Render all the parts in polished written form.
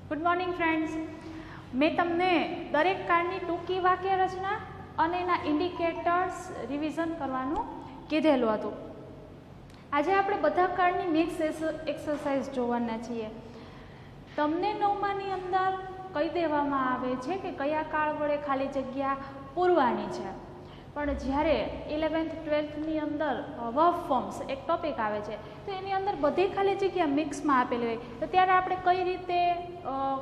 Good morning friends. મેં તમને દરેક કાળની ટૂંકી વાક્ય રચના અને એના ઇન્ડિકેટર્સ રિવિઝન કરવાનું કીધેલું હતું. આજે આપણે બધા કાળની મિક્સ એક્સરસાઇઝ જોવાના છીએ. તમને નવમાની અંદર કહી દેવામાં આવે છે કે કયા કાળ વડે ખાલી જગ્યા પૂરવાની છે, પણ જ્યારે 11th 12thની અંદર વર્બ ફોર્મ્સ એક ટોપિક આવે છે તો એની અંદર બધી ખાલી જગ્યા મિક્સમાં આપેલી હોય, તો ત્યારે આપણે કઈ રીતે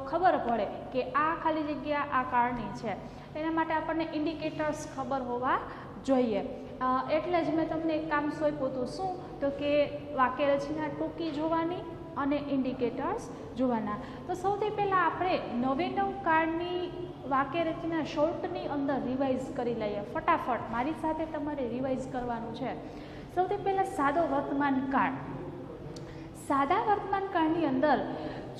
ખબર પડે કે આ ખાલી જગ્યા આ કાળની છે, એના માટે આપણને ઇન્ડિકેટર્સ ખબર હોવા જોઈએ. એટલે જ મેં તમને એક કામ સોંપ્યું હતું. શું તો કે વાક્ય રચના ટૂંકી જોવાની અને ઇન્ડિકેટર્સ જોવાના. તો સૌથી પહેલાં આપણે નવે નવ કાળની વાક્ય રચના શોર્ટની અંદર રિવાઇઝ કરી લઈએ. ફટાફટ મારી સાથે તમારે રિવાઇઝ કરવાનું છે. સૌથી પહેલાં સાદો વર્તમાન કાળ. સાદા વર્તમાન કાળની અંદર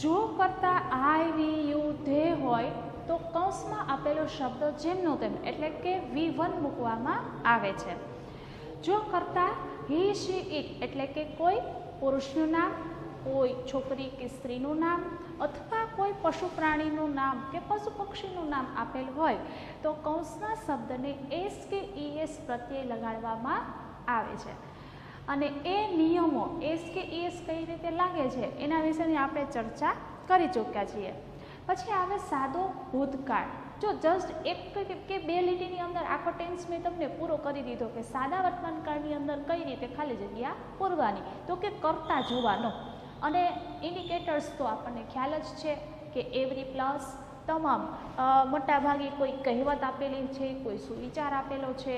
જો કરતા આઈ વી યુ ધે હોય તો કૌંસમાં આપેલો શબ્દ જેમનો તેમ એટલે કે V1 મૂકવામાં આવે છે. જો કરતા હી શી ઇટ એટલે કે કોઈ પુરુષનું નામ, કોઈ છોકરી કે સ્ત્રીનું નામ અથવા કોઈ પશુ પ્રાણીનું નામ કે પશુ પક્ષીનું નામ આપેલ હોય તો કૌંસના શબ્દને એસ કે ઈએસ પ્રત્યય લગાડવામાં આવે છે. અને એ નિયમો એસ કે ઈએસ કઈ રીતે લાગે છે એના વિશેની આપણે ચર્ચા કરી ચૂક્યા છીએ. પછી આવે સાદો ભૂતકાળ. જો જસ્ટ એક કે બે લીટીની અંદર આખો ટેન્સ મેં તમને પૂરો કરી દીધો કે સાદા વર્તમાન કાળની અંદર કઈ રીતે ખાલી જગ્યા પૂરવાની, તો કે કરતા જોવાનો. અને ઇન્ડિકેટર્સ તો આપણને ખ્યાલ જ છે કે એવરી પ્લસ તમામ મોટાભાગે કોઈ કહેવત આપેલી છે, કોઈ સુવિચાર આપેલો છે,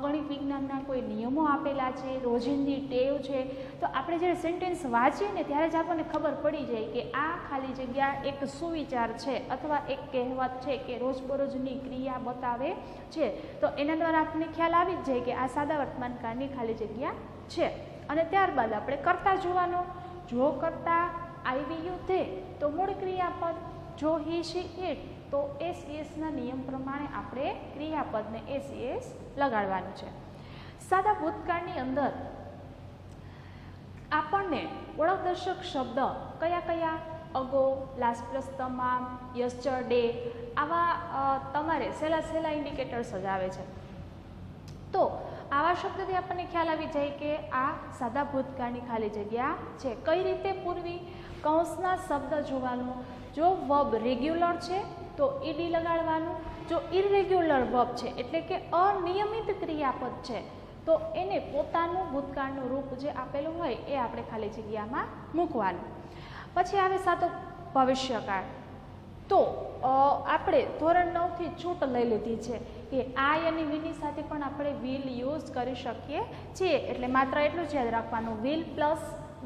ગણિત વિજ્ઞાનના કોઈ નિયમો આપેલા છે, રોજિંદી ટેવ છે. તો આપણે જ્યારે સેન્ટેન્સ વાંચીએ ને ત્યારે જ આપણને ખબર પડી જાય કે આ ખાલી જગ્યા એક સુવિચાર છે અથવા એક કહેવત છે કે રોજબરોજની ક્રિયા બતાવે છે. તો એના દ્વારા આપણને ખ્યાલ આવી જ જાય કે આ સાદા વર્તમાન કાળની ખાલી જગ્યા છે. અને ત્યારબાદ આપણે કરતા જોવાનો. જો કરતા આઈ વી યુ ધે તો મૂળ ક્રિયાપદ, જો હી શી ઇટ તો એસઈએસના નિયમ પ્રમાણે આપણે ક્રિયાપદને એસઈએસ લગાડવાનું છે. સાદા ભૂતકાળની અંદર આપણને ઓળખદર્શક શબ્દ કયા કયા? અગો, લાસ્ટ પ્લસ તમામ, યસ્ટરડે, આવા તમારે સહેલા ઇન્ડિકેટર્સ જ આવે છે. તો આવા શબ્દથી આપણને ખ્યાલ આવી જાય કે આ સાદા ભૂતકાળની ખાલી જગ્યા છે. કઈ રીતે પૂરવી? કૌંસના શબ્દ જોવાનું. જો વર્બ રેગ્યુલર છે તો ઈડી લગાડવાનું. જો ઇરેગ્યુલર વર્બ છે એટલે કે અનિયમિત ક્રિયાપદ છે તો એને પોતાનું ભૂતકાળનું રૂપ જે આપેલું હોય એ આપણે ખાલી જગ્યામાં મૂકવાનું. પછી આવે સાદો ભવિષ્યકાળ. તો આપણે ધોરણ 9થી છૂટ લઈ લીધી છે કે આઈ અને વીની સાથે પણ આપણે વિલ યુઝ કરી શકીએ છીએ. એટલે માત્ર એટલું જ યાદ રાખવાનું, વિલ પ્લસ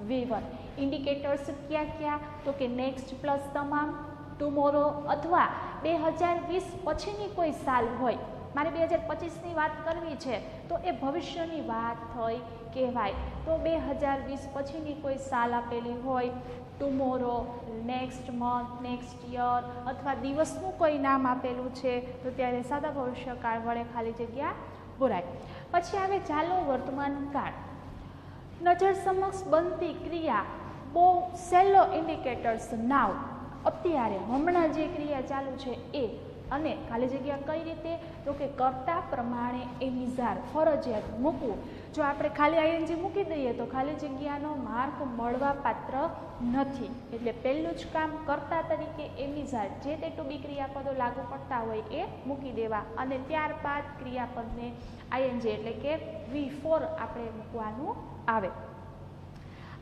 V1. ઇન્ડિકેટર્સ ક્યાં ક્યાં? તો કે નેક્સ્ટ પ્લસ તમામ, ટુમોરો અથવા 2020 પછીની કોઈ સાલ હોય. મારે 2025ની વાત કરવી છે તો એ ભવિષ્યની વાત થઈ કહેવાય. તો 2020 પછીની કોઈ સાલ આપેલી હોય, tomorrow, next month, next year અથવા દિવસનું કોઈ નામ આપેલું છે તો ત્યારે સાદા ભવિષ્યકાળ વડે ખાલી જગ્યા પૂરાય. પછી આવે ચાલો વર્તમાન કાળ. નજર સમક્ષ બનતી ક્રિયા, બહુ સહેલો ઇન્ડિકેટર્સ નાવ, અત્યારે હમણાં જે ક્રિયા ચાલુ છે એ. અને ખાલી જગ્યા કઈ રીતે? તો કે કરતા પ્રમાણે એમિઝાર ફરજિયાત મૂકવું. જો આપણે ખાલી આઈએનજી મૂકી દઈએ તો ખાલી જગ્યાનો માર્ક મળવા પાત્ર નથી. એટલે પહેલું જ કામ કરતા તરીકે એમિઝાર જે તે ટુ બી ક્રિયાપદો લાગુ પડતા હોય એ મૂકી દેવા અને ત્યારબાદ ક્રિયાપદને આઈએનજી એટલે કે V4 આપણે મૂકવાનું આવે.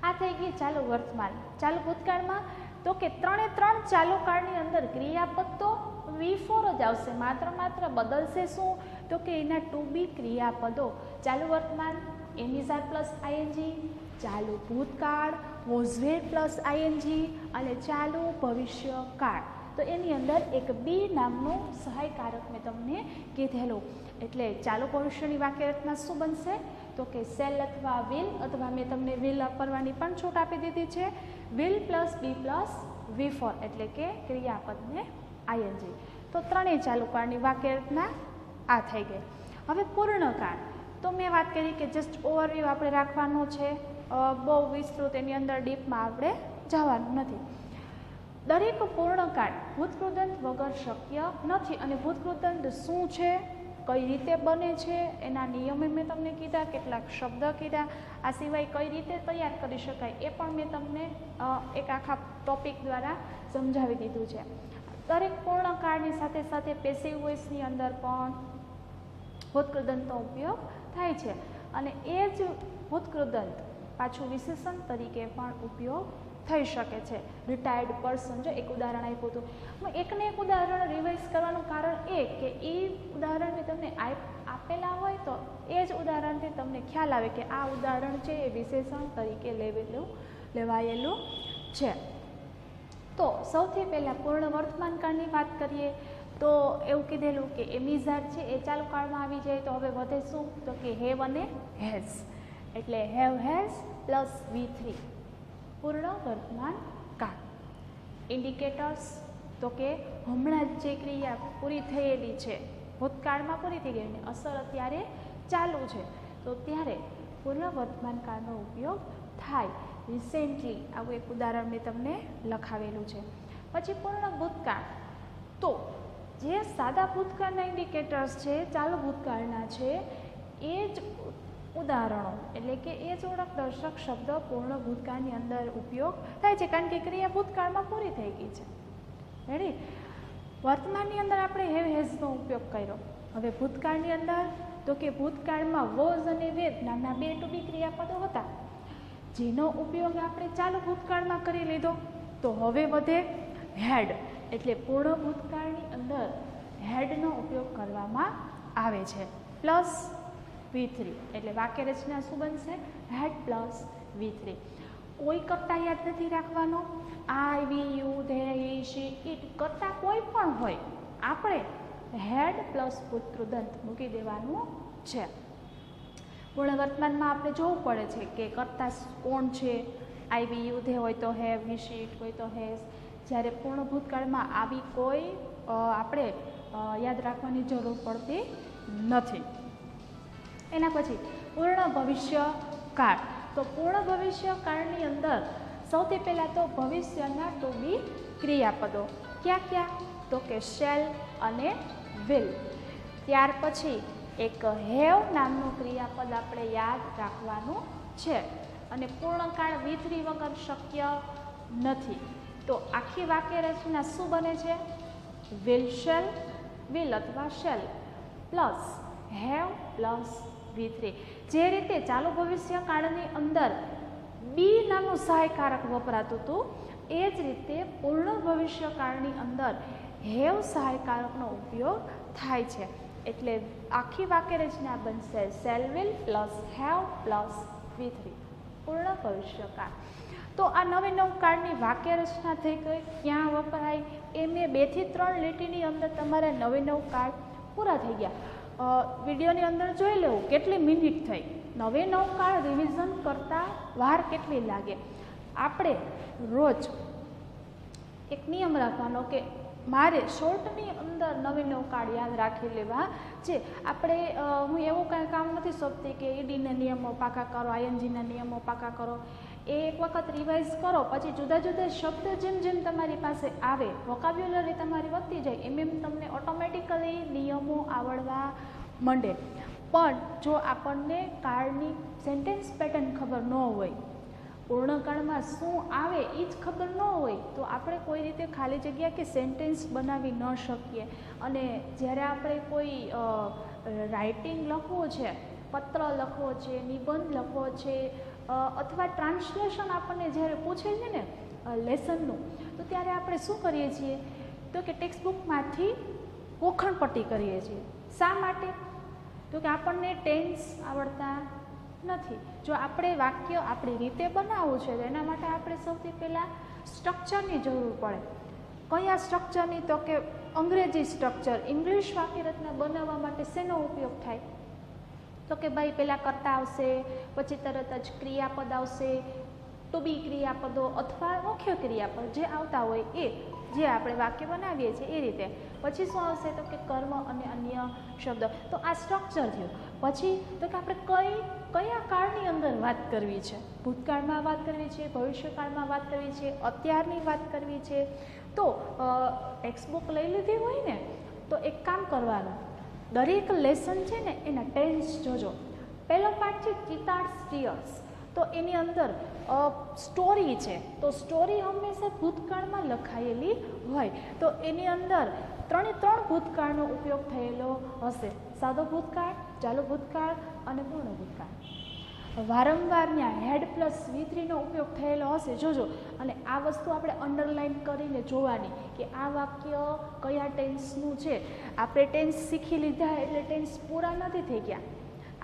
આ થઈ ગઈ ચાલુ વર્તમાન. ચાલુ ભૂતકાળમાં તો કે 3 ચાલુ કાળની અંદર ક્રિયાપદ તો V4 જ આવશે, માત્ર બદલશે શું? તો કે એના ટુ બી ક્રિયાપદો. ચાલુ વર્તમાન એમિઝાર પ્લસ આઈએનજી, ચાલુ ભૂતકાળ વોઝ પ્લસ આઈએનજી અને ચાલુ ભવિષ્યકાળ. તો એની અંદર એક બી નામનું સહાયકારક મેં તમને કીધેલું. એટલે ચાલુ ભવિષ્યની વાક્ય રચના શું બનશે? તો કે સેલ અથવા વિલ, અથવા મેં તમને વિલ વાપરવાની પણ છૂટ આપી દીધી છે. Will plus B plus V4 એટલે કે ક્રિયાપદને આઈએનજી. તો ત્રણેય ચાલુ કાળની વાક્ય રચના આ થઈ ગઈ. હવે પૂર્ણકાળ. તો મેં વાત કરી કે જસ્ટ ઓવરવ્યૂ આપણે રાખવાનો છે, બહુ વિસ્તૃત એની અંદર ડીપમાં આપણે જવાનું નથી. દરેક પૂર્ણકાળ ભૂતકૃદંત વગર શક્ય નથી. અને ભૂતકૃદંત શું છે, કઈ રીતે બને છે, એના નિયમે મેં તમને કીધા, કેટલાક શબ્દ કીધા. આ સિવાય કઈ રીતે તૈયાર કરી શકાય એ પણ મેં તમને એક આખા ટોપિક દ્વારા સમજાવી દીધું છે. દરેક પૂર્ણકાળની સાથે સાથે પેસિવ વોઇસની અંદર પણ ભૂતકૃદંતનો ઉપયોગ થાય છે. અને એ જ ભૂતકૃદંત પાછું વિશેષણ તરીકે પણ ઉપયોગ થઈ શકે છે. રિટાયર્ડ પર્સન, જો એક ઉદાહરણ આપ્યું હતું, હું એકને એક ઉદાહરણ રિવાઇઝ કરવાનું કારણ એ કે એ ઉદાહરણ તમને આપેલા હોય તો એ જ ઉદાહરણથી તમને ખ્યાલ આવે કે આ ઉદાહરણ છે એ વિશેષણ તરીકે લેવાયેલું છે. તો સૌથી પહેલાં પૂર્ણ વર્તમાનકાળની વાત કરીએ તો એવું કીધેલું કે એમિઝાર છે એ ચાલુ કાળમાં આવી જાય તો હવે વધે શું, તો કે હેવ અને હેઝ, એટલે હેવ હેઝ પ્લસ V3 પૂર્ણ વર્તમાન કાળ. ઇન્ડિકેટર્સ તો કે હમણાં જ જે ક્રિયા પૂરી થયેલી છે, ભૂતકાળમાં પૂરી થઈ ગઈ અને અસર અત્યારે ચાલુ છે, તો ત્યારે પૂર્ણ વર્તમાન કાળનો ઉપયોગ થાય. રિસેન્ટલી આવું એક ઉદાહરણ મેં તમને લખાવેલું છે. પછી પૂર્ણ ભૂતકાળ, તો જે સાદા ભૂતકાળના ઇન્ડિકેટર્સ છે, ચાલુ ભૂતકાળના છે, એ જ ઉદાહરણો એટલે કે એ જ ઓળખદર્શક શબ્દ પૂર્ણ ભૂતકાળની અંદર ઉપયોગ થાય છે, કારણ કે ક્રિયા ભૂતકાળમાં પૂરી થઈ ગઈ છે. રેડી. વર્તમાનની અંદર આપણે હેવ હેઝનો ઉપયોગ કર્યો. હવે ભૂતકાળની અંદર તો કે ભૂતકાળમાં વોઝ અને વેદ નામના 2 ટુ બી ક્રિયાપદો હતા, જેનો ઉપયોગ આપણે ચાલુ ભૂતકાળમાં કરી લીધો. તો હવે વધે હેડ, એટલે પૂર્ણ ભૂતકાળની અંદર હેડનો ઉપયોગ કરવામાં આવે છે. પ્લસ V3, એટલે વાક્ય રચના શું બનશે, હેડ પ્લસ V3. કોઈ કર્તા યાદ નથી રાખવાનો. I, we, you, they, he, she, it કર્તા કોઈ પણ હોય, આપણે હેડ પ્લસ ભૂતકૃદંત મૂકી દેવાનું છે. પૂર્ણ વર્તમાનમાં આપણે જોવું પડે છે કે કર્તા કોણ છે. આઈ, વી, યુ, ધે હોય તો હેવ, હી, શી, ઇટ હોય તો હેઝ. જ્યારે પૂર્ણ ભૂતકાળમાં આવી કોઈ આપણે યાદ રાખવાની જરૂર પડતી નથી. એના પછી પૂર્ણ ભવિષ્યકાળ, તો પૂર્ણ ભવિષ્યકાળની અંદર સૌથી પહેલાં તો ભવિષ્યના ટુ બી ક્રિયાપદો ક્યાં ક્યાં, તો કે શેલ અને વિલ. ત્યાર પછી એક હેવ નામનું ક્રિયાપદ આપણે યાદ રાખવાનું છે. અને પૂર્ણકાળ V3 વગર શક્ય નથી. તો આખી વાક્ય રચના શું બને છે, વિલ શેલ, વિલ અથવા shall plus have plus V3. જે રીતે ચાલુ ભવિષ્યકાળની અંદર બી નામનું સહાયકારક વપરાતું હતું, એ જ રીતે પૂર્ણ ભવિષ્યકાળની અંદર હેવ સહાયકારકનો ઉપયોગ થાય છે. એટલે આખી વાક્ય રચના બનશે shall will plus have plus V3 પૂર્ણ ભવિષ્યકાળ. તો આ નવે નવ કાળની વાક્ય રચના થઈ ગઈ. ક્યાં વપરાય એ મેં 2 થી 3 લીટીની અંદર તમારે નવે નવ કાળ પૂરા થઈ ગયા. વિડીયોની અંદર જોઈ લેવું કેટલી મિનિટ થઈ. નવે નવ કાળ રિવિઝન કરતાં વાર કેટલી લાગે. આપણે રોજ એક નિયમ રાખવાનો કે મારે શોર્ટની અંદર નવે નવ કાળ યાદ રાખી લેવા છે. આપણે હું એવું કાંઈ કામ નથી સોંપતી કે ઈડીના નિયમો પાકા કરો, આઈએનજીના નિયમો પાકા કરો. એ એક વખત રિવાઇઝ કરો, પછી જુદા જુદા શબ્દ જેમ જેમ તમારી પાસે આવે, વોકાબ્યુલરી તમારી વધતી જાય, એમ એમ તમને ઓટોમેટિકલી નિયમો આવડવા માંડે. પણ જો આપણને કાળની સેન્ટેન્સ પેટર્ન ખબર ન હોય, પૂર્ણકાળમાં શું આવે એ જ ખબર ન હોય, તો આપણે કોઈ રીતે ખાલી જગ્યા કે સેન્ટેન્સ બનાવી ન શકીએ. અને જ્યારે આપણે કોઈ રાઇટિંગ લખવું છે, પત્ર લખવો છે, નિબંધ લખવો છે, અથવા ટ્રાન્સલેશન આપણને જ્યારે પૂછે છે ને લેસનનું, તો ત્યારે આપણે શું કરીએ છીએ, તો કે ટેક્સ્ટ બુકમાંથી ગોખણપટ્ટી કરીએ છીએ. શા માટે? તો કે આપણને ટેન્સ આવડતા નથી. જો આપણે વાક્ય આપણી રીતે બનાવવું છે તો એના માટે આપણે સૌથી પહેલાં સ્ટ્રક્ચરની જરૂર પડે. કયા સ્ટ્રક્ચરની? તો કે અંગ્રેજી સ્ટ્રક્ચર. ઇંગ્લિશ વાક્ય રચના બનાવવા માટે શેનો ઉપયોગ થાય? તો કે ભાઈ પહેલાં કર્તા આવશે, પછી તરત જ ક્રિયાપદ આવશે, ટુ બી ક્રિયાપદો અથવા મુખ્ય ક્રિયાપદ જે આવતા હોય એ, જે આપણે વાક્ય બનાવીએ છીએ એ રીતે. પછી શું આવશે? તો કે કર્મ અને અન્ય શબ્દ. તો આ સ્ટ્રક્ચર થયું. પછી તો કે આપણે કયા કાળની અંદર વાત કરવી છે, ભૂતકાળમાં વાત કરવી છે, ભવિષ્યકાળમાં વાત કરવી છે, અત્યારની વાત કરવી છે. તો ટેક્સ્ટ બુક લઈ લીધી હોય ને તો એક કામ કરવાનું, દરેક લેસન છે ને એના ટેન્સ જોજો. પહેલો પાઠ છે ચિતાર્સ ટીયર્સ, તો એની અંદર સ્ટોરી છે, તો સ્ટોરી હંમેશા ભૂતકાળમાં લખાયેલી હોય, તો એની અંદર 3 ભૂતકાળનો ઉપયોગ થયેલો હશે. સાદો ભૂતકાળ, ચાલુ ભૂતકાળ અને પૂર્ણ ભૂતકાળ. વારંવાર ત્યાં હેડ પ્લસ V3 નો ઉપયોગ થયેલો હશે, જોજો. અને આ વસ્તુ આપણે અંડરલાઇન કરીને જોવાની કે આ વાક્ય કયા ટેન્સનું છે. આપણે ટેન્સ શીખી લીધા એટલે ટેન્સ પૂરા નથી થઈ ગયા.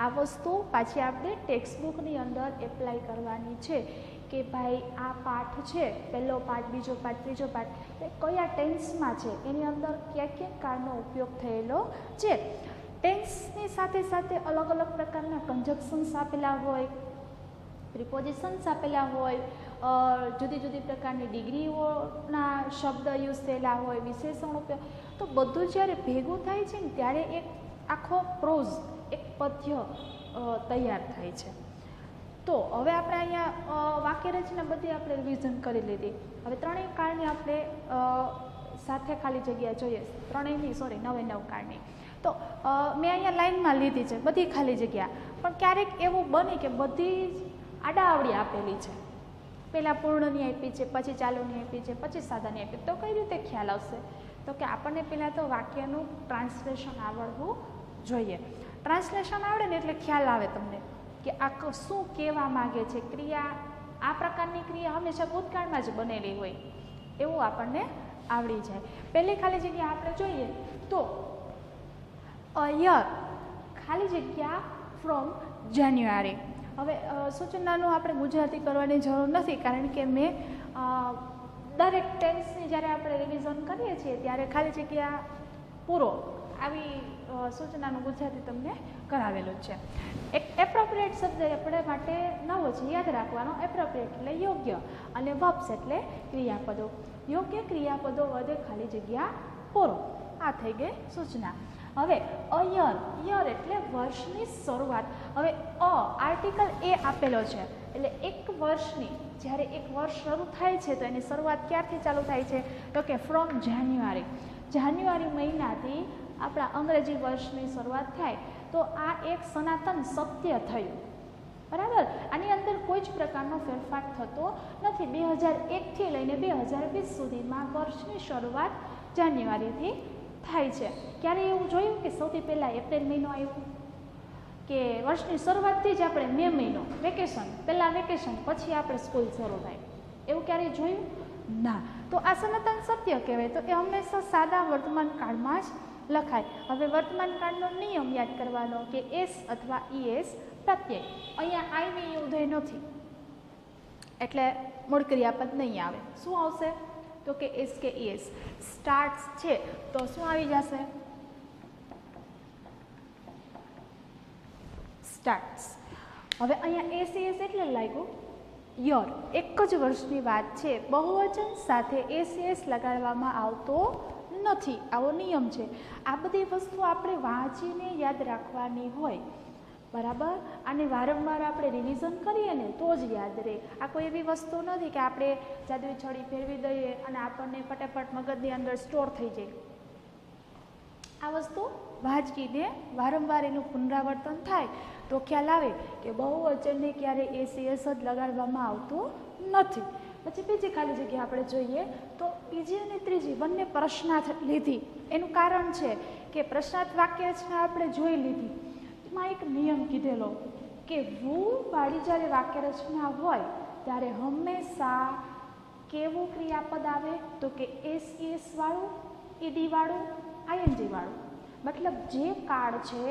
આ વસ્તુ પાછી આપણે ટેક્સ્ટ બુકની અંદર એપ્લાય કરવાની છે કે ભાઈ આ પાઠ છે, પહેલો પાઠ, બીજો પાઠ, ત્રીજો પાઠ, એ કયા ટેન્સમાં છે, એની અંદર કયા કાળનો ઉપયોગ થયેલો છે. ટેન્સની સાથે સાથે અલગ અલગ પ્રકારના કન્જક્શન્સ આપેલા હોય, પ્રિપોઝિશન્સ આપેલા હોય, જુદી જુદી પ્રકારની ડિગ્રીઓના શબ્દ યુઝ થયેલા હોય, વિશેષણ ઉપયોગ, તો બધું જ્યારે ભેગું થાય છે ને ત્યારે એક આખો પ્રોઝ, એક પદ્ય તૈયાર થાય છે. તો હવે આપણે અહીંયા વાક્યરચના બધી આપણે રિવિઝન કરી લીધી. હવે 3 કાળની આપણે સાથે ખાલી જગ્યા જોઈએ, 9 કાળની. તો મેં અહીંયા લાઇનમાં લીધી છે બધી ખાલી જગ્યા, પણ ક્યારેક એવું બને કે બધી જ આડાઅવળી આપેલી છે. પહેલાં પૂર્ણની આપી છે, પછી ચાલુની આપી છે, પછી સાદાની આપી, તો કઈ રીતે ખ્યાલ આવશે? તો કે આપણને પહેલાં તો વાક્યનું ટ્રાન્સલેશન આવડવું જોઈએ. ટ્રાન્સલેશન આવડે ને એટલે ખ્યાલ આવે તમને કે આ શું કહેવા માગે છે. ક્રિયા, આ પ્રકારની ક્રિયા હંમેશા ભૂતકાળમાં જ બનેલી હોય એવું આપણને આવડી જાય. પહેલી ખાલી જગ્યા આપણે જોઈએ તો a year, ખાલી જગ્યા ફ્રોમ જાન્યુઆરી. હવે સૂચનાનું આપણે ગુજરાતી કરવાની જરૂર નથી, કારણ કે મેં દરેક ટેન્સની જ્યારે આપણે રિવિઝન કરીએ છીએ ત્યારે ખાલી જગ્યા પૂરો આવી સૂચનાનું ગુજરાતી તમને કરાવેલું છે. એક એપ્રોપ્રિએટ શબ્દ આપણે માટે નવો છે, યાદ રાખવાનો. એપ્રોપ્રિએટ એટલે યોગ્ય અને વર્બ્સ એટલે ક્રિયાપદો. યોગ્ય ક્રિયાપદો વધે ખાલી જગ્યા પૂરો. આ થઈ ગઈ સૂચના. હવે યર, યર એટલે વર્ષની શરૂઆત. હવે આર્ટિકલ એ આપેલો છે એટલે એક વર્ષની, જ્યારે એક વર્ષ શરૂ થાય છે તો એની શરૂઆત ક્યારથી ચાલુ થાય છે? તો કે ફ્રોમ જાન્યુઆરી. જાન્યુઆરી મહિનાથી આપણા અંગ્રેજી વર્ષની શરૂઆત થાય. તો આ એક સનાતન સત્ય થયું, બરાબર. આની અંદર કોઈ જ પ્રકારનો ફેરફાર થતો નથી. 2001થી લઈને 2020 સુધીમાં વર્ષની શરૂઆત જાન્યુઆરીથી થાય છે. ક્યારે એવું જોયું કે સૌથી પહેલાં એપ્રિલ મહિનો આવ્યો, કે વર્ષની શરૂઆતથી જ આપણે મે મહિનો, વેકેશન, પહેલાં વેકેશન, પછી આપણે સ્કૂલ શરૂ થાય, એવું ક્યારેય જોયું? ના. તો આ સનાતન સત્ય કહેવાય. તો એ હંમેશા સાદા વર્તમાન કાળમાં જ લખાય. હવે વર્તમાન કાળનો નિયમ યાદ કરવાનો કે એસ અથવા ઈએસ પ્રત્યય. અહીંયા આઈની ઉદય નથી એટલે મૂળ ક્રિયાપદ નહીં આવે. શું આવશે? તો કે એસ કે ઈએસ. સ્ટાર્ટ્સ છે તો શું આવી જશે? સ્ટાર્ટ્સ. હવે અહીંયા એસીએસ એટલે લાગ્યું યર. એક જ વર્ષની વાત છે, બહુવચન સાથે એસીએસ લગાડવામાં આવતો નથી, આવો નિયમ છે. આ બધી વસ્તુ આપણે વાંચીને યાદ રાખવાની હોય, બરાબર. આને વારંવાર આપણે રિવિઝન કરીએ ને તો જ યાદ રહે. આ કોઈ એવી વસ્તુ નથી કે આપણે જાદુઈ છડી ફેરવી દઈએ અને આપણને ફટાફટ મગજની અંદર સ્ટોર થઈ જાય. આ વસ્તુ વાંચીને વારંવાર એનું પુનરાવર્તન થાય તો ખ્યાલ આવે કે બહુવચનને ક્યારે એસીએસ જ લગાડવામાં આવતું નથી. પછી બીજી ખાલી જગ્યા આપણે જોઈએ તો બીજી અને ત્રીજી બંને પ્રશ્નાર્થ લીધી. એનું કારણ છે કે પ્રશ્નાર્થ વાક્યરચના આપણે જોઈ લીધી. એમાં એક નિયમ કીધેલો કે વાળી જ્યારે વાક્યરચના હોય ત્યારે હંમેશા કેવું ક્રિયાપદ આવે? તો કે એસઈએસ વાળું, ઈડી વાળું, આઈએનજી વાળું. મતલબ જે કાળ છે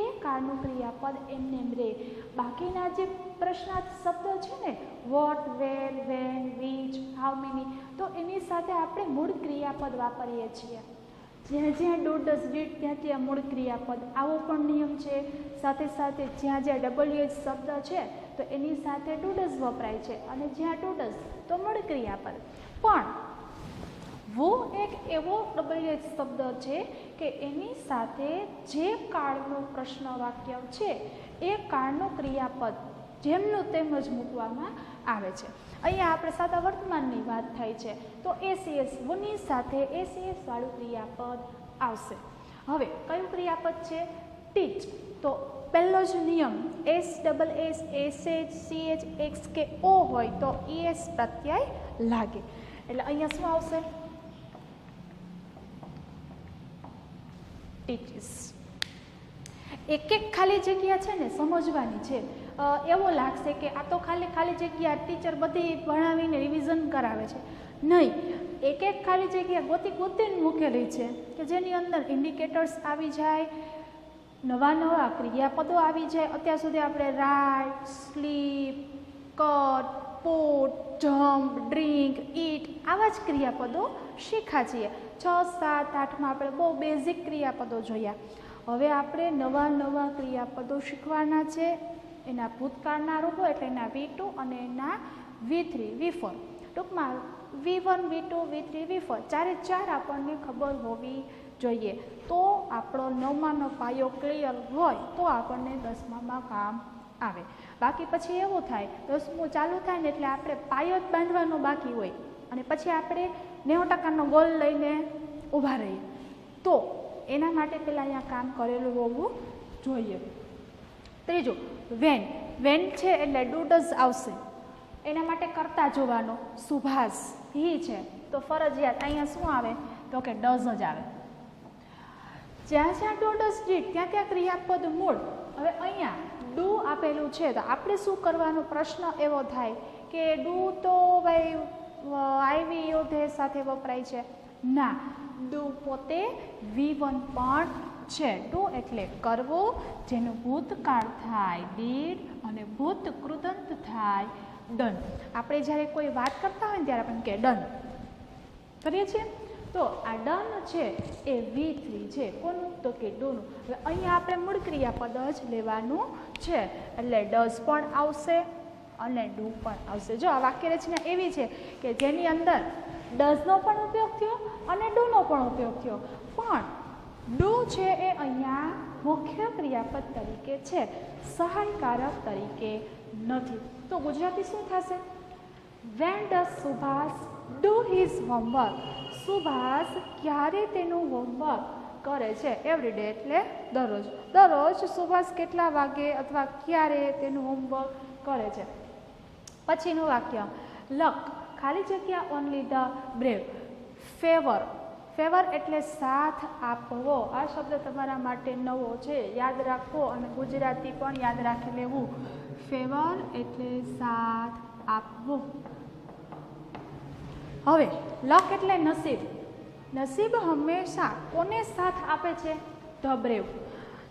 એ કાળનું ક્રિયાપદ એમને એમ રહે. બાકીના જે પ્રશ્નાર્થ શબ્દ છે ને, what, where, when, which, how many, તો એની સાથે આપણે મૂળ ક્રિયાપદ વાપરીએ છીએ. જ્યાં જ્યાં ડુ, ડઝ, ડીડ ત્યાં ત્યાં મૂળ ક્રિયાપદ. આવો પણ નિયમ છે. સાથે સાથે જ્યાં જ્યાં ડબલ્યુએચ શબ્દ છે તો એની સાથે ડુ, ડઝ વપરાય છે, અને જ્યાં ડુ, ડઝ તો મૂળ ક્રિયાપદ. પણ વો એક એવો WH શબ્દ છે કે એની સાથે જે કાળનું પ્રશ્ન વાક્ય છે એ કાળનું ક્રિયાપદ જેમનું તેમ જ મૂકવામાં આવે છે. અહીંયા આપણે સાદા વર્તમાનની વાત થાય છે તો ACS-ની સાથે ACS વાળું ક્રિયાપદ આવશે. હવે કયું ક્રિયાપદ છે? ટીચ. તો પહેલો જ નિયમ SSS SH CH X કે O હોય તો ES પ્રત્યય લાગે. એટલે અહીંયા શું આવશે? ટીચીસ. એક એક ખાલી જગ્યા છે ને સમજવાની છે. એવું લાગશે કે આ તો ખાલી જગ્યા ટીચર બધી ભણાવીને રિવિઝન કરાવે છે. નહીં, એક એક ખાલી જગ્યા ગોતીને મૂકેલી છે કે જેની અંદર ઇન્ડિકેટર્સ આવી જાય, નવા ક્રિયાપદો આવી જાય. અત્યાર સુધી આપણે write, sleep, cut, put, jump, drink, eat આવા જ ક્રિયાપદો શીખ્યા છીએ. 6, 7, 8માં આપણે બહુ બેઝિક ક્રિયાપદો જોયા. હવે આપણે નવા ક્રિયાપદો શીખવાના છે. એના ભૂતકાળના રૂપો એટલે એના V2 અને એના V3, V4. ટૂંકમાં V1, V2, V3, V4 ચારે ચાર આપણને ખબર હોવી જોઈએ. તો આપણો 9માનો પાયો ક્લિયર હોય તો આપણને 10મામાં કામ આવે. બાકી પછી એવું થાય 10મું ચાલુ થાય ને એટલે આપણે પાયો જ બાંધવાનો બાકી હોય અને પછી આપણે 90% ગોલ લઈને ઊભા રહીએ. તો એના માટે પહેલાં અહીંયા કામ કરેલું હોવું જોઈએ. ત્રીજું વેન છે એટલે ડુ ડઝ આવશે. એના માટે કરતા જોવાનો. સુભાષ હી છે તો ફરજિયાત અહીંયા શું આવે તો કે ડઝ જ આવે. જ્યાં ડુ ડઝ ડીડ ત્યાં ક્રિયાપદ મૂળ. હવે અહીંયા ડુ આપેલું છે તો આપણે શું કરવાનો પ્રશ્ન એવો થાય કે ડુ તો ભાઈ આઈવી યોધે સાથે વપરાય છે. ના, ડુ પોતે V1 પણ છે. ડુ એટલે કરવું જેનું ભૂતકાળ થાય ડીડ અને ભૂત કૃદંત થાય ડન. આપણે જ્યારે કોઈ વાત કરતા હોય ને ત્યારે આપણે કે ડન કરીએ છીએ. તો આ ડન છે એ V3 છે. કોનું? તો કે ડુનું. હવે અહીંયા આપણે મૂળ ક્રિયાપદ જ લેવાનું છે એટલે ડઝ પણ આવશે અને ડુ પણ આવશે. જો આ વાક્ય રચના એવી છે કે જેની અંદર ડઝનો પણ ઉપયોગ થયો અને ડુનો પણ ઉપયોગ થયો, પણ ડુ છે એ અહીંયા મુખ્ય ક્રિયાપદ તરીકે છે, સહાયકારક તરીકે નથી. તો ગુજરાતી શું થશે? When does Subhash do his homework? Subhash ક્યારે તેનું હોમવર્ક કરે છે? એવરીડે એટલે દરરોજ. દરરોજ સુભાષ કેટલા વાગે અથવા ક્યારે તેનું હોમવર્ક કરે છે? પછીનું વાક્ય લક ખાલી જગ્યા ઓનલી ધ બ્રેવ. ફેવર એટલે સાથ આપવો. આ શબ્દ તમારા માટે નવો છે, યાદ રાખવો અને ગુજરાતી પણ યાદ રાખી લેવું. ફેવર એટલે સાથ આપવો. હવે લક એટલે નસીબ. નસીબ હંમેશા કોને સાથ આપે છે? The brave.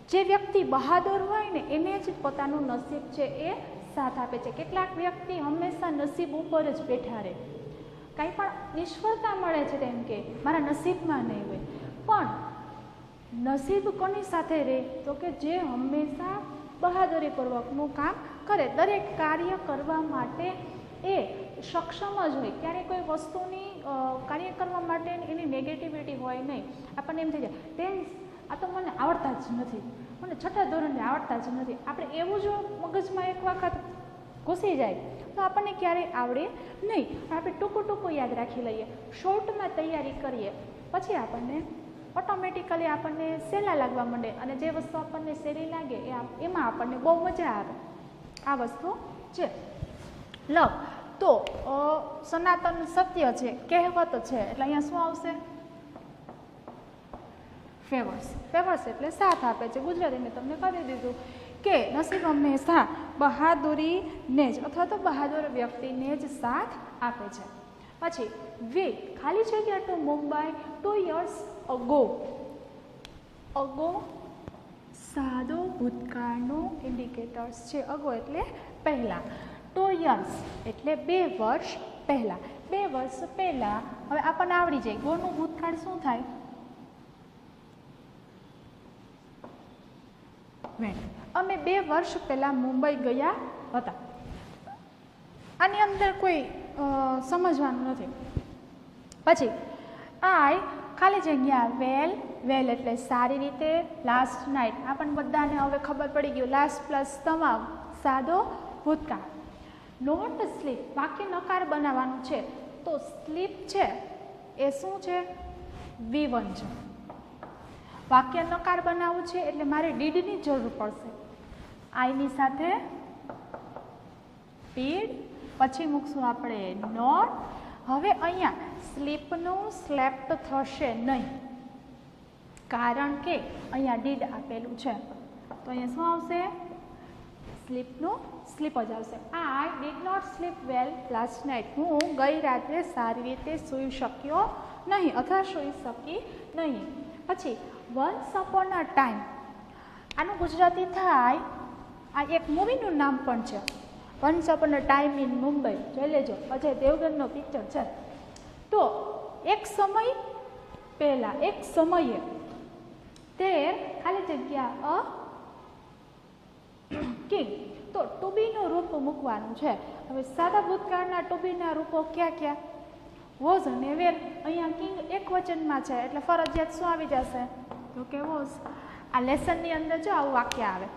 જે વ્યક્તિ બહાદુર હોય ને એને જ પોતાનું નસીબ છે એ સાથ આપે છે. કેટલાક વ્યક્તિ હંમેશા નસીબ ઉપર જ બેઠા રહે. કંઈ પણ નિષ્ફળતા મળે છે તેમ કે મારા નસીબમાં નહીં હોય, પણ નસીબ કોની સાથે રહે? તો કે જે હંમેશા બહાદુરીપૂર્વકનું કામ કરે, દરેક કાર્ય કરવા માટે એ સક્ષમ જ હોય. ક્યારેય કોઈ વસ્તુની કાર્ય કરવા માટે એની નેગેટિવિટી હોય નહીં. આપણને એમ થઈ જાય આ તો મને આવડતા જ નથી, મને 6થા ધોરણને આવડતા જ નથી. આપણે એવું જો મગજમાં એક વખત ઘૂસી જાય તો આપણને ક્યારેય આવડે નહીં. આપણે ટૂંકું યાદ રાખી લઈએ, શોર્ટમાં તૈયારી કરીએ, પછી આપણને ઓટોમેટિકલી આપણને સહેલા લાગવા માંડે અને જે વસ્તુ આપણને સહેલી લાગે એમાં આપણને બહુ મજા આવે. આ વસ્તુ છે. લવ તો સનાતન સત્ય છે, કહેવત છે, એટલે અહીંયા શું આવશે? ફેવર્સ એટલે સાથ આપે છે. ગુજરાતી મેં તમને કરી દીધું કે નસીબ હંમેશા બહાદુરીને જ અથવા તો બહાદુર વ્યક્તિને જ સાથ આપે છે. પછી વે ખાલી જગ્યા to Mumbai 2 years ago. Ago સાદો ભૂતકાળનું ઇન્ડિકેટર્સ છે. અગો એટલે પહેલાં. 2 years એટલે 2 વર્ષ પહેલાં. 2 વર્ષ પહેલાં હવે આપણને આવડી જાય ગોનું ભૂતકાળ શું થાય? વેન. અમે 2 વર્ષ પહેલાં મુંબઈ ગયા હતા. આની અંદર કોઈ સમજવાનું નથી. પછી આઈ ખાલી જગ્યા વેલ, વેલ એટલે સારી રીતે, લાસ્ટ નાઇટ આપણને બધાને હવે ખબર પડી ગયું, લાસ્ટ પ્લસ તમામ સાદો ભૂતકાળ. નોટ સ્લીપ વાક્ય નકાર બનાવવાનું છે, તો સ્લીપ છે એ શું છે? V1 છે. વાક્ય નકાર બનાવવું છે એટલે મારે ડીડની જરૂર પડશે. આઈની સાથે ડીડ, પછી મૂકશું આપણે નોટ. હવે અહીંયા સ્લીપનું સ્લેપ્ટ થશે નહીં, કારણ કે અહીંયા ડીડ આપેલું છે, તો અહીંયા શું આવશે? સ્લીપનું સ્લીપ જ આવશે. I did not sleep well last night. હું ગઈ રાત્રે સારી રીતે સૂઈ શક્યો નહીં અથવા સૂઈ શકી નહીં. પછી વન્સ અપોન અ ટાઈમ, આનું ગુજરાતી થાય, આ એક મૂવીનું નામ પણ છે, once upon a time in Mumbai. જોઈ લેજો, અજય દેવગનનો પિક્ચર છે. તો એક સમય પહેલાં, એક સમયે, તેર ખાલી જગ્યા અ કિંગ. તો ટુ બીનું રૂપ મૂકવાનું છે. હવે સાદા ભૂતકાળના ટુ બીના રૂપો ક્યાં ક્યાં? વોઝ અને વેર. અહીંયા કિંગ એક વચનમાં છે એટલે ફરજિયાત શું આવી જશે? તો કે વોઝ. આ લેસનની અંદર જો આવું વાક્ય આવે,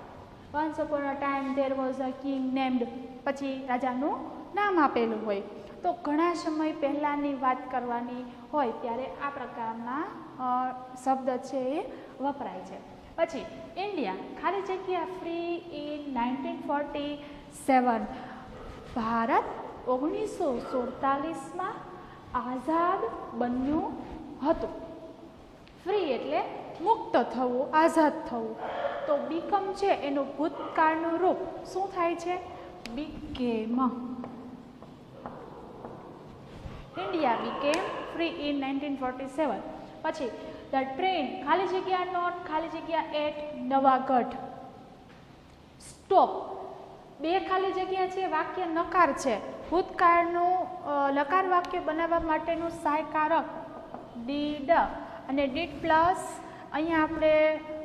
once upon a time there was a king named, પછી રાજાનું નામ આપેલું હોય. તો ઘણા સમય પહેલાંની વાત કરવાની હોય ત્યારે આ પ્રકારના શબ્દ છે એ વપરાય છે. પછી ઇન્ડિયા ખાલી જગ્યા ફ્રી ઇન 1947. ભારત 1947માં આઝાદ બન્યું હતું. ફ્રી એટલે મુક્ત થવું, આઝાદ થવું. તો બીકમ છે એનું ભૂતકાળનું રૂપ શું થાય છે? Became. India became free in 1947. પછી ધ ટ્રેન ખાલી જગ્યા નોટ ખાલી જગ્યા એટ નવાગઢ. સ્ટોપ બે ખાલી જગ્યા છે, વાક્ય નકાર છે. ભૂતકાળનું લકાર વાક્ય બનાવવા માટેનું સહાયકારક ડીડ, અને ડીડ પ્લસ અહીંયા આપણે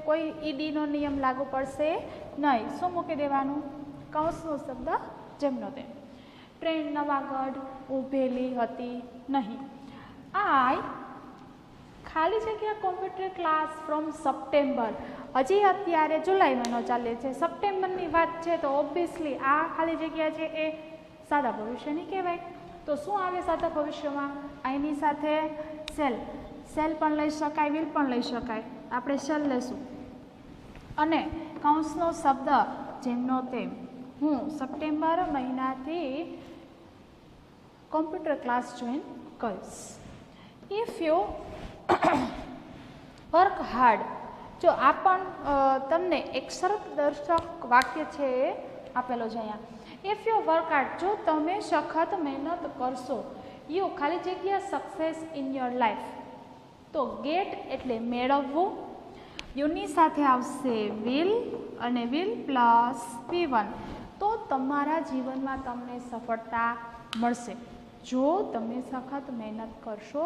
કોઈ ઈડીનો નિયમ લાગુ પડશે નહીં. શું મૂકી દેવાનું? કૌંસનો શબ્દ જેમનો તેમ. ટ્રેન નવાગઢ ઊભેલી હતી નહીં. આઈ ખાલી જગ્યા કોમ્પ્યુટર ક્લાસ ફ્રોમ સપ્ટેમ્બર. હજી અત્યારે જુલાઈ મહિનો ચાલે છે, સપ્ટેમ્બરની વાત છે, તો ઓબ્વિયસલી આ ખાલી જગ્યા છે એ સાદા ભવિષ્યની કહેવાય. તો શું આવે સાદા ભવિષ્યમાં? આઈની સાથે સેલ. સેલ પણ લઈ શકાય, વિલ પણ લઈ શકાય. આપણે સેલ લેશું. અને કૌંસનો શબ્દ જેમનો તેમ. હું સપ્ટેમ્બર મહિનાથી કોમ્પ્યુટર ક્લાસ જોઈન કરીશ. If you work hard. જો આ પણ તમને એક સરસ દર્શક વાક્ય છે એ આપેલો છે અહીંયા. ઇફ યુ વર્ક હાર્ડ, જો તમે સખત મહેનત કરશો, યુ ખાલી જગ્યા સક્સેસ ઇન યોર લાઈફ. તો ગેટ એટલે મેળવવું, યુની સાથે આવશે વિલ, અને વિલ પ્લસ V1. તો તમારા જીવનમાં તમને સફળતા મળશે જો તમે સખત મહેનત કરશો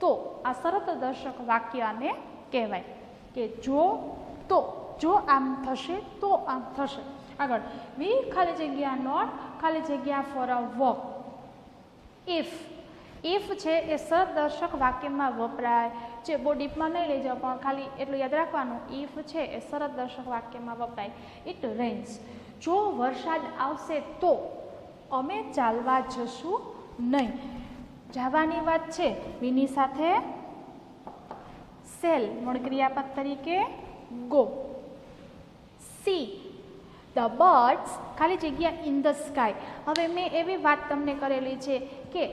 તો. આ સરસ દર્શક વાક્યને કહેવાય કે જો તો, જો આમ થશે તો આમ થશે. આગળ વી ખાલી જગ્યા નોટ ખાલી જગ્યા for a walk. If, if છે એ સરસ દર્શક વાક્યમાં વપરાય છે. બહુ ડીપમાં નહીં લઈ જાઓ, પણ ખાલી એટલું યાદ રાખવાનું, ઇફ છે એ સરસ દર્શક વાક્યમાં વપરાય. ઇટ રેન્સ, જો વરસાદ આવશે તો અમે ચાલવા જશું નહીં. જવાની વાત છે, વીની સાથે સેલ, મૂળ ક્રિયાપદ તરીકે ગો. સી ધ બર્ડ્સ ખાલી જગ્યા ઇન ધ સ્કાય. હવે મેં એવી વાત તમને કરેલી છે કે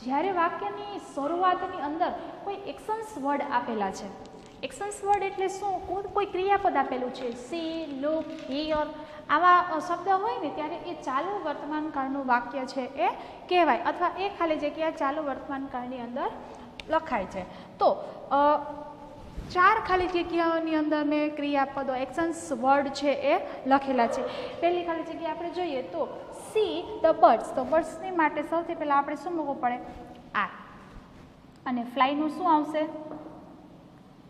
જ્યારે વાક્યની શરૂઆતની અંદર કોઈ એક્શન્સ વર્ડ આપેલા છે. એક્શન્સ વર્ડ એટલે શું? કોઈ ક્રિયાપદ આપેલું છે, સી, લુક, હિયર, આવા શબ્દ હોય ને ત્યારે એ ચાલુ વર્તમાન કાળનું વાક્ય છે એ કહેવાય, અથવા એ ખાલી જગ્યા ચાલુ વર્તમાન કાળની અંદર લખાય છે. તો 4 ખાલી જગ્યાઓની અંદર મેં ક્રિયાપદો એક્શન્સ વર્ડ છે એ લખેલા છે. પહેલી ખાલી જગ્યા આપણે જોઈએ તો સી ધ બર્ડ્સ. તો બર્ડ્સની માટે સૌથી પહેલાં આપણે શું મૂકવું પડે? આ. અને ફ્લાયનું શું આવશે?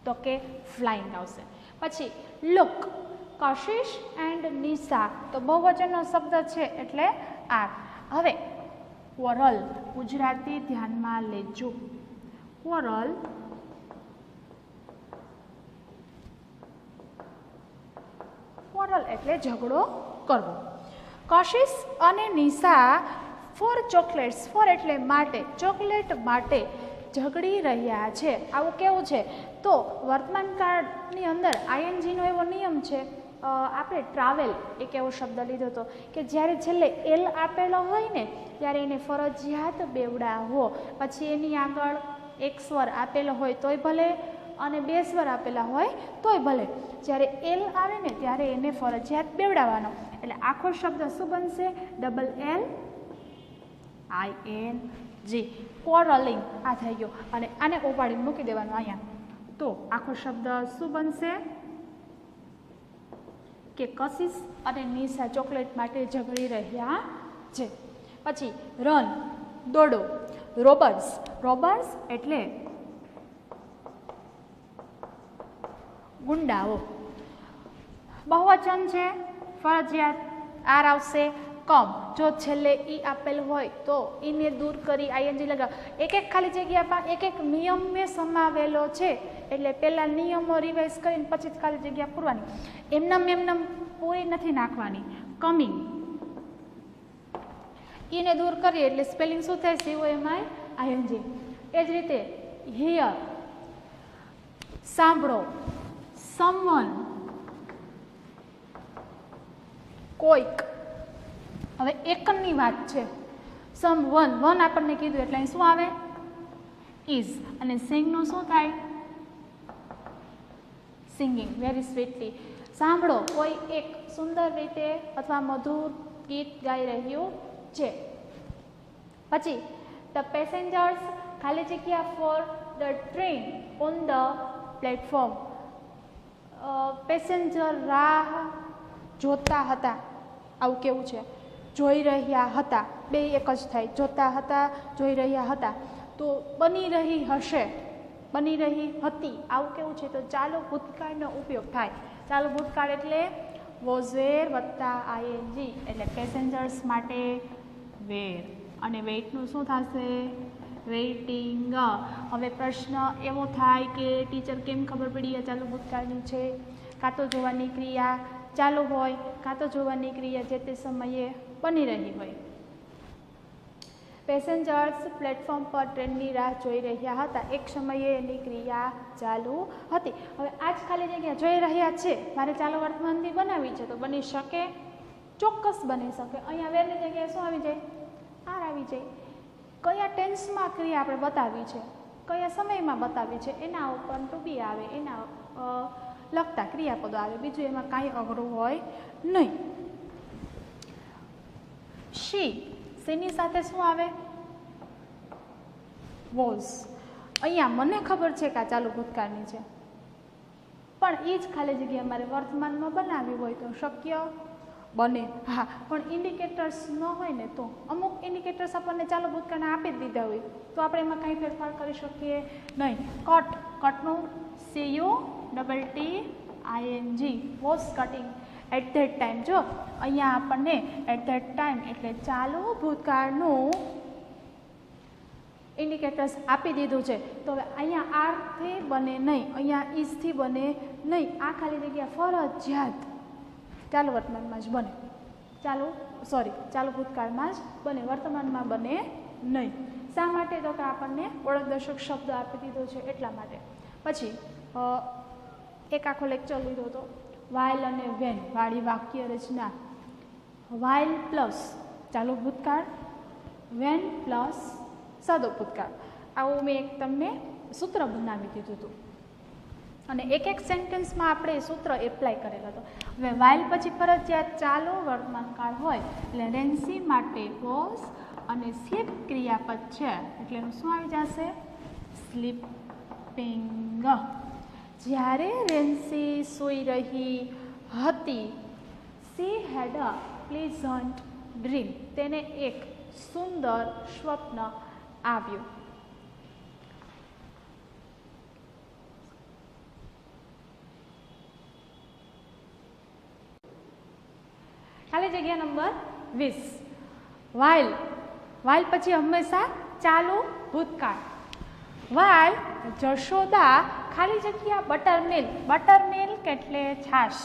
તો કે ફ્લાઇંગ આવશે. પછી લુક, કશિશ એન્ડ નિશા. તો બહુવચનનો શબ્દ છે એટલે આ. હવે કોરલ, ગુજરાતી ધ્યાનમાં લેજો. કોરલ ક્વોરલ એટલે ઝઘડો કરવો. કશિશ અને નિશા ફોર ચોકલેટ્સ, ફોર એટલે માટે, ચોકલેટ માટે ઝઘડી રહ્યા છે. આવું કેવું છે? તો વર્તમાન કાળની અંદર આઈએનજીનો એવો નિયમ છે. આપણે ટ્રાવેલ એક એવો શબ્દ લીધો હતો કે જ્યારે છેલ્લે એલ આપેલો હોય ને ત્યારે એને ફરજિયાત બેવડાવો. પછી એની આગળ એક સ્વર આપેલો હોય તોય ભલે અને બે સ્વર આપેલા હોય તોય ભલે. જ્યારે એલ આવે ને ત્યારે એને ફરજિયાત બેવડાવવાનો. એટલે આખો શબ્દ શું બનશે? Double L ING, ક્વોરલિંગ. આ થઈ ગયો અને આને ઓપાડીને મૂકી દેવાનું અહીંયા. તો આખો શબ્દ શું બનશે? કે કશિશ અને નિશા ચોકલેટ માટે ઝઘડી રહ્યા છે. પછી રન, દોડો. રોબર્સ, રોબર્સ એટલે ગુંડાઓ. બહુવચન છે, ફરજિયાત આર આવશે. કમ, જો છેલ્લે ઈ આપેલ હોય તો ઈને દૂર કરી આઈએનજી લગાવ. એક એક ખાલી જગ્યામાં એક એક નિયમ મેં સમાવેલો છે એટલે પહેલા નિયમો રિવાઇઝ કરીને પછી જ ખાલી જગ્યા પૂરવાની. એમનેમ પૂરી નથી નાખવાની. કમિંગ, ઈને દૂર કરીએ એટલે સ્પેલિંગ શું થાય? COMING. એ જ રીતે હિયર, સાંભળો. સમવન, કોઈક. હવે એકની વાત છે. સમવન, વન આપણને કીધું એટલે અહીં શું આવે? ઇઝ. અને સિંગનું શું થાય? Singing, very સ્વીટલી. સાંભળો, કોઈ એક સુંદર રીતે અથવા મધુર ગીત ગાઈ રહ્યું છે. પછી ધ પેસેન્જર્સ, ખાલી જગ્યા for the train on the platform. Passenger રાહ જોતા હતા. આવું કેવું છે? જોઈ રહ્યા હતા. બે એક જ થાય. જોતા હતા, જોઈ રહ્યા હતા. તો બની રહી હશે, બની રહી હતી. આવું કેવું છે? તો ચાલુ ભૂતકાળનો ઉપયોગ થાય. ચાલુ ભૂતકાળ એટલે વોઝ વેર વત્તા ING એટલે પેસેન્જર્સ માટે વેર. અને વેઇટનું શું થશે? વેઇટિંગ. હવે પ્રશ્ન એવો થાય કે ટીચર કેમ ખબર પડી આ ચાલુ ભૂતકાળની છે? કાં તો જોવાની ક્રિયા ચાલુ હોય, કાં તો જોવાની ક્રિયા જે તે સમયે બની રહી હોય. પેસેન્જર્સ પ્લેટફોર્મ પર ટ્રેનની રાહ જોઈ રહ્યા હતા. એક સમયે એની ક્રિયા ચાલુ હતી. હવે આ જ ખાલી જગ્યા જોઈ રહ્યા છે, મારે ચાલુ વર્તમાનથી બનાવવી છે તો બની શકે? ચોક્કસ બની શકે. અહીંયા વેરની જગ્યાએ શું આવી જાય? આર આવી જાય. કયા ટેન્સમાં ક્રિયા આપણે બતાવી છે, કયા સમયમાં બતાવી છે એના ઉપર ટુ બી આવે, એના લગતા ક્રિયાપદો આવે. બીજું એમાં કાંઈ અઘરું હોય નહીં. શી, શીની સાથે શું આવે? વોઝ. અહીંયા મને ખબર છે કે આ ચાલુ ભૂતકાળની છે, પણ એ જ ખાલી જગ્યા મારે વર્તમાનમાં બનાવવી હોય તો શક્ય બને. હા, પણ ઇન્ડિકેટર્સ ન હોય ને તો અમુક ઇન્ડિકેટર્સ આપણને ચાલુ ભૂતકાળના આપી જ દીધા હોય તો આપણે એમાં કાંઈ ફેરફાર કરી શકીએ નહીં. કટ, કટનું CUTTING, was cutting at that time. જો અહીંયા આપણને એટ ધેટ ટાઈમ એટલે ચાલુ ભૂતકાળનું ઇન્ડિકેટર્સ આપી દીધું છે. તો હવે અહીંયા આરથી બને નહીં, અહીંયા ઇઝથી બને નહીં. આ ખાલી જગ્યા ફરજિયાત ચાલુ વર્તમાનમાં જ બને. ચાલુ ભૂતકાળમાં જ બને, વર્તમાનમાં બને નહીં. શા માટે? તો કે આપણને ઓળખદર્શક શબ્દ આપી દીધો છે એટલા માટે. પછી એક આખો લેક્ચર લીધો હતો વાઇલ અને વેન વાળી વાક્ય રચના. વાઇલ પ્લસ ચાલુ ભૂતકાળ, વેન પ્લસ સાદો ભૂતકાળ. આવું મેં એક તમને સૂત્ર બનાવી દીધું હતું અને એક એક સેન્ટેન્સમાં આપણે સૂત્ર એપ્લાય કરેલો હતો. હવે વાઇલ પછી ફરજિયાત ચાલુ વર્તમાન કાળ હોય એટલે રેન્સી માટે વોઝ અને સ્લીપ ક્રિયાપદ છે એટલે એનું શું આવી જશે? સ્લીપિંગ. જ્યારે રેન્સી સૂઈ રહી હતી, સી હેડ અ પ્લીઝન્ટ ડ્રીમ. તેને એક સુંદર સ્વપ્ન આવ્યું. ખાલી જગ્યા નંબર 20. વાઇલ, વાઇલ પછી હંમેશા ચાલુ ભૂતકાળ. વાઇલ જશોદા ખાલી જગ્યા બટર મિલ્ક, બટર મિલ્ક એટલે છાશ.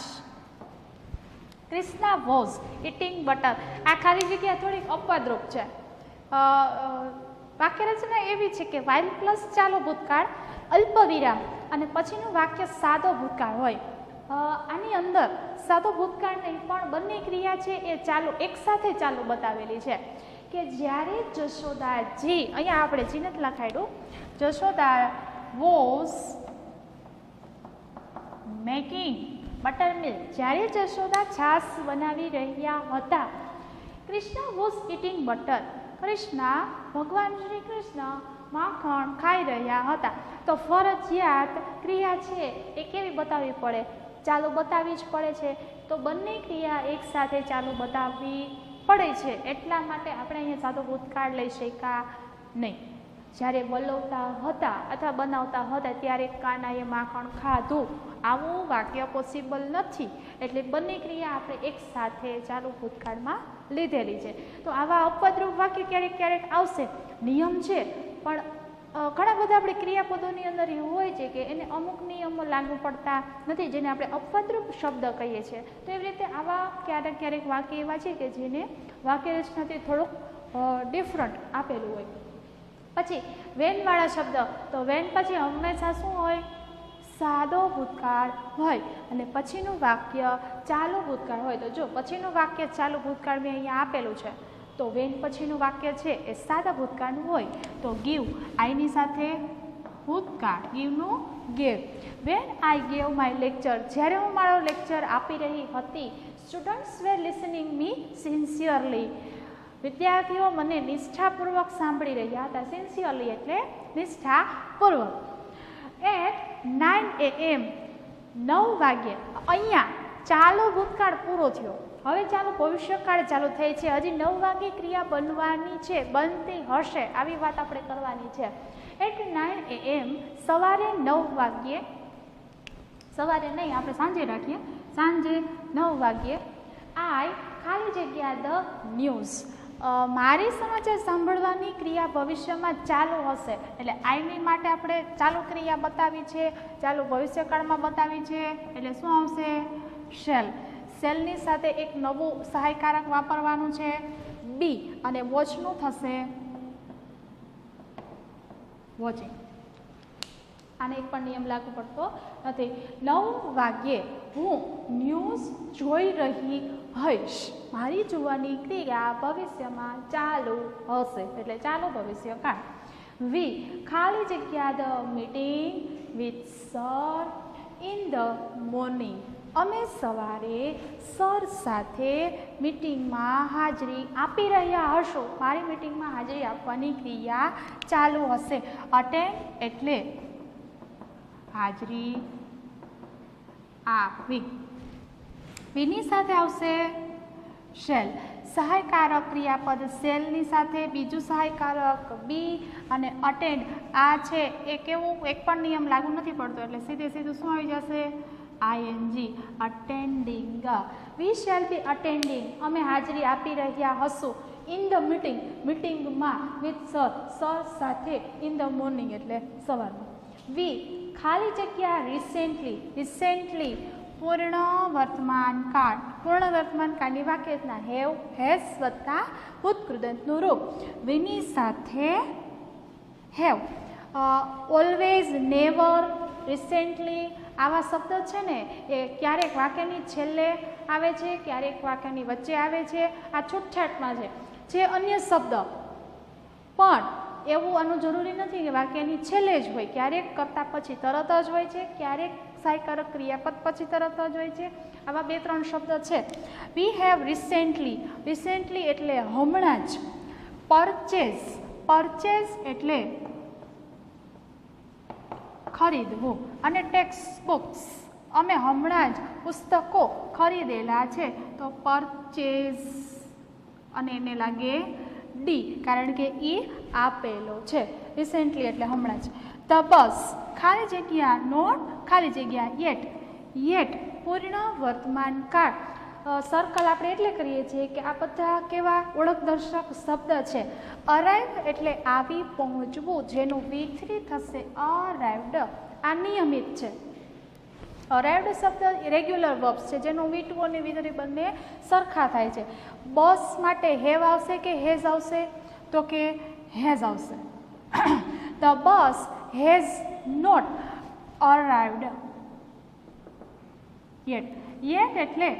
Krishna was eating butter. આ ખાલી જગ્યા થોડીક અપવાદરૂપ છે. વાક્ય રચના એવી છે કે વાઇલ પ્લસ ચાલુ ભૂતકાળ, અલ્પ વિરામ અને પછીનું વાક્ય સાદો ભૂતકાળ હોય. આની અંદર સાદો ભૂતકાળ નહીં પણ બંને ક્રિયા છે એ ચાલુ એકસાથે ચાલુ બતાવેલી છે કે જ્યારે જશોદાજી, અહીંયા આપણે જી નથી લખાડ્યું, Jashoda was making buttermilk, જ્યારે જશોદા છાશ બનાવી રહ્યા હતા. Krishna was eating butter, Krishna ભગવાન શ્રી કૃષ્ણ માખણ ખાઈ રહ્યા હતા. તો ફરજિયાત ક્રિયા છે એ કેવી બતાવવી પડે? ચાલુ બતાવવી જ પડે છે. તો બંને ક્રિયા એકસાથે ચાલુ બતાવવી પડે છે. એટલા માટે આપણે અહીંયા સાદો ભૂતકાળ લઈ શક્યા નહીં. જ્યારે બોલવતા હતા અથવા બનાવતા હતા ત્યારે કાનાએ માખણ ખાધું, આવું વાક્ય પોસિબલ નથી. એટલે બંને ક્રિયા આપણે એકસાથે ચાલુ ભૂતકાળમાં લીધેલી છે. તો આવા અપદ્રુપ વાક્ય ક્યારેક ક્યારેક આવશે, નિયમ છે. પણ ઘણા બધા આપણે ક્રિયાપદોની અંદર એવું હોય છે કે એને અમુક નિયમો લાગુ પડતા નથી, જેને આપણે અપદ્રુપ શબ્દ કહીએ છીએ. તો એવી રીતે આવા ક્યારેક ક્યારેક વાક્ય એવા છે કે જેને વાક્ય રચનાથી થોડુંક ડિફરન્ટ આપેલું હોય. પછી વેનવાળા શબ્દ, તો વેન પછી હંમેશા શું હોય? સાદો ભૂતકાળ હોય અને પછીનું વાક્ય ચાલુ ભૂતકાળ હોય. તો જો પછીનું વાક્ય ચાલુ ભૂતકાળ મેં અહીંયા આપેલું છે, તો વેન પછીનું વાક્ય છે એ સાદા ભૂતકાળનું હોય. તો ગીવ, આઈની સાથે ભૂતકાળ, ગીવનું gave. When I gave my lecture, જ્યારે હું મારો લેક્ચર આપી રહી હતી. Students were listening me sincerely, વિદ્યાર્થીઓ મને નિષ્ઠાપૂર્વક સાંભળી રહ્યા હતા. સિન્સિયરલી એટલે નિષ્ઠાપૂર્વક. એટ 9 AM, 9 વાગ્યે. અહીંયા ચાલુ ભૂતકાળ પૂરો થયો, હવે ચાલુ ભવિષ્યકાળ ચાલુ થઈ છે. હજી 9 વાગે ક્રિયા બનવાની છે, બનતી હશે, આવી વાત આપણે કરવાની છે. એટ 9 AM, સવારે 9 વાગ્યે, સવારે નહીં આપણે સાંજે રાખીએ, સાંજે 9 વાગ્યે. આઈ ખાલી જગ્યા ધ ન્યૂઝ, મારી સમાચાર સાંભળવાની ક્રિયા ભવિષ્યમાં ચાલુ હશે. એટલે આઈની માટે આપણે ચાલુ ક્રિયા બતાવી છે, ચાલુ ભવિષ્યકાળમાં બતાવી છે. એટલે શું આવશે? શેલ. સેલની સાથે એક નવું સહાયકારક વાપરવાનું છે, બી, અને વોચનું થશે વોચિંગ. આને એક પણ નિયમ લાગુ પડતો નથી. 9 વાગ્યે હું ન્યૂઝ જોઈ રહી હઈશ, મારી જોવાની ક્રિયા ભવિષ્યમાં ચાલુ હશે. એટલે ચાલુ ભવિષ્યકાળ. વી ખાલી જગ્યા the meeting with sir in the morning, અમે સવારે સર સાથે મીટિંગમાં હાજરી આપી રહ્યા હશું. મારી મીટિંગમાં હાજરી આપવાની ક્રિયા ચાલુ હશે. અટેન્ડ એટલે હાજરી આપવી. વીની સાથે આવશે શેલ. સહાયકારક ક્રિયાપદ સેલની સાથે બીજું સહાયકારક બી અને અટેન્ડ. આ છે એ કેવું, એક પણ નિયમ લાગુ નથી પડતો, એટલે સીધે સીધું શું આવી જશે? ING. Attending. We shall be attending, અમે હાજરી આપી રહ્યા હશું. ઇન ધ મીટિંગ, મીટિંગમાં. વિથ સર, સર સાથે. ઇન ધ મોર્નિંગ એટલે સવારમાં. વી ખાલી જગ્યા રિસેન્ટલી, રિસેન્ટલી પૂર્ણ વર્તમાન કાળ. પૂર્ણ વર્તમાન કાળની વાક્ય રચના હેવ, હેઝ વત્તા ભૂતકૃદંતનું રૂપ. વીની સાથે હેવ. ઓલવેઝ, નેવર, રિસેન્ટલી, આવા શબ્દ છે ને એ ક્યારેક વાક્યની છેલ્લે આવે છે, ક્યારેક વાક્યની વચ્ચે આવે છે. આ છૂટછાટમાં છે. જે અન્ય શબ્દ પણ એવું આનું જરૂરી નથી કે વાક્યની છેલ્લે જ હોય, ક્યારેક કરતાં પછી તરત જ હોય છે, ક્યારેક સહાયકારક ક્રિયાપદ પછી તરત જ હોય છે. આવા 2-3 શબ્દ છે. વી હેવ રિસેન્ટલી, રિસેન્ટલી એટલે હમણાં જ. પરચેઝ, પરચેઝ એટલે ખરીદવું. અને ટેક્સ્ટ બુક્સ, અમે હમણાં જ પુસ્તકો ખરીદેલા છે. તો પરચેઝ અને એને લાગે ડી, કારણ કે એ આપેલો છે. રિસેન્ટલી એટલે હમણાં જ. ધ બસ ખાલી જગ્યા નોટ ખાલી જગ્યા યેટ, યેટ પૂર્ણ વર્તમાન કાળ. સર્કલ આપણે એટલે કરીએ છીએ કે આ બધા કેવા ઓળખદર્શક શબ્દ છે. અરાઇવ એટલે આવી પહોંચવું, જેનું V3 થશે અરાઇવ્ડ. આ નિયમિત છે. અરાઇવ્ડ શબ્દ રેગ્યુલર વર્બ્સ છે જેનું V2 અને V3 બંને સરખા થાય છે. બસ માટે હેવ આવશે કે હેઝ આવશે? તો કે હેઝ આવશે. The bus has not arrived yet. Yet એટલે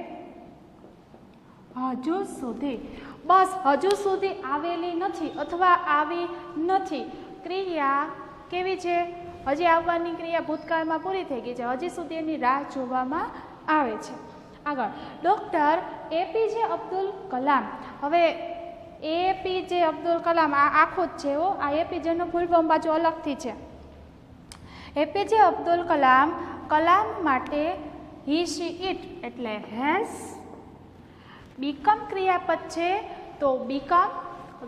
હજુ સુધી. બસ હજુ સુધી આવેલી નથી અથવા આવી નથી. ક્રિયા કેવી છે? હજી આવવાની ક્રિયા ભૂતકાળમાં પૂરી થઈ ગઈ છે, હજી સુધી એની રાહ જોવામાં આવે છે. આગળ ડૉક્ટર APJ અબ્દુલ કલામ. હવે APJ અબ્દુલ કલામ આ આખું જ છે હો, આ APJનું ફૂલ ફોર્મ બાજુ અલગથી છે. APJ અબ્દુલ કલામ, કલામ માટે હી શી ઇટ એટલે હેઝ. બીકમ ક્રિયાપદ છે તો બીકમ,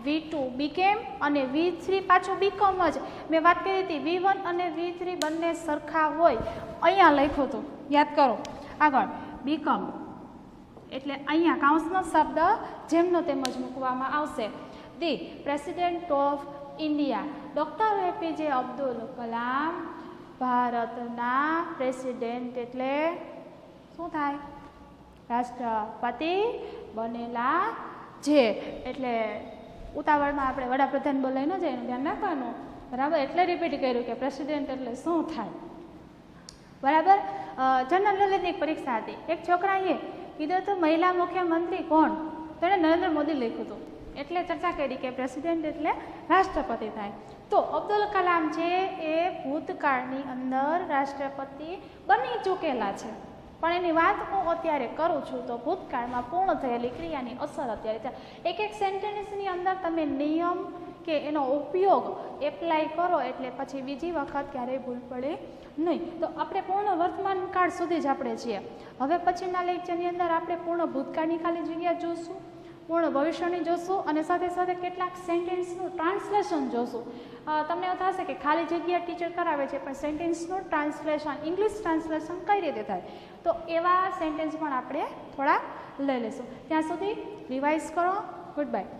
V2 બીકેમ અને V3 પાછું બીકમ જ. મેં વાત કરી હતી V1 અને V3 બંને સરખા હોય, અહીંયા લખ્યું હતું, યાદ કરો. આગળ બીકમ એટલે અહીંયા કાઉન્સનો શબ્દ જેમનો તેમજ મૂકવામાં આવશે. The president of India. Doctor APJ Abdul Kalam ભારતના પ્રેસિડેન્ટ એટલે શું થાય? રાષ્ટ્રપતિ બનેલા છે. એટલે ઉતાવળમાં આપણે વડાપ્રધાન બોલાઈ ન જાય એનું ધ્યાન રાખવાનું, બરાબર? એટલે રિપીટ કર્યું કે પ્રેસિડેન્ટ એટલે શું થાય, બરાબર? જનરલ નોલેજની પરીક્ષા હતી. એક છોકરાએ કીધું હતું મહિલા મુખ્યમંત્રી કોણ? તો એને નરેન્દ્ર મોદી લખ્યું હતું. એટલે ચર્ચા કરી કે પ્રેસિડેન્ટ એટલે રાષ્ટ્રપતિ થાય. તો અબ્દુલ કલામ છે એ ભૂતકાળની અંદર રાષ્ટ્રપતિ બની ચૂકેલા છે, પણ એની વાત હું અત્યારે કરું છું તો ભૂતકાળમાં પૂર્ણ થયેલી ક્રિયાની અસર અત્યારે છે. એક એક સેન્ટેન્સની અંદર તમે નિયમ કે એનો ઉપયોગ એપ્લાય કરો એટલે પછી બીજી વખત ક્યારેય ભૂલ પડે નહીં. તો આપણે પૂર્ણ વર્તમાન કાળ સુધી જ આપણે છીએ. હવે પછીના લેક્ચરની અંદર આપણે પૂર્ણ ભૂતકાળની ખાલી જગ્યા જોશું, પૂર્ણ ભવિષ્યની જોશું અને સાથે સાથે કેટલાક સેન્ટેન્સનું ટ્રાન્સલેશન જોશું. તમને એવું થશે કે ખાલી જગ્યા ટીચર કરાવે છે પણ સેન્ટેન્સનું ટ્રાન્સલેશન, ઇંગ્લિશ ટ્રાન્સલેશન કઈ રીતે થાય, તો એવા સેન્ટેન્સ પણ આપણે થોડા લઈ લઈશું. ત્યાં સુધી રિવાઇઝ કરો. Good bye.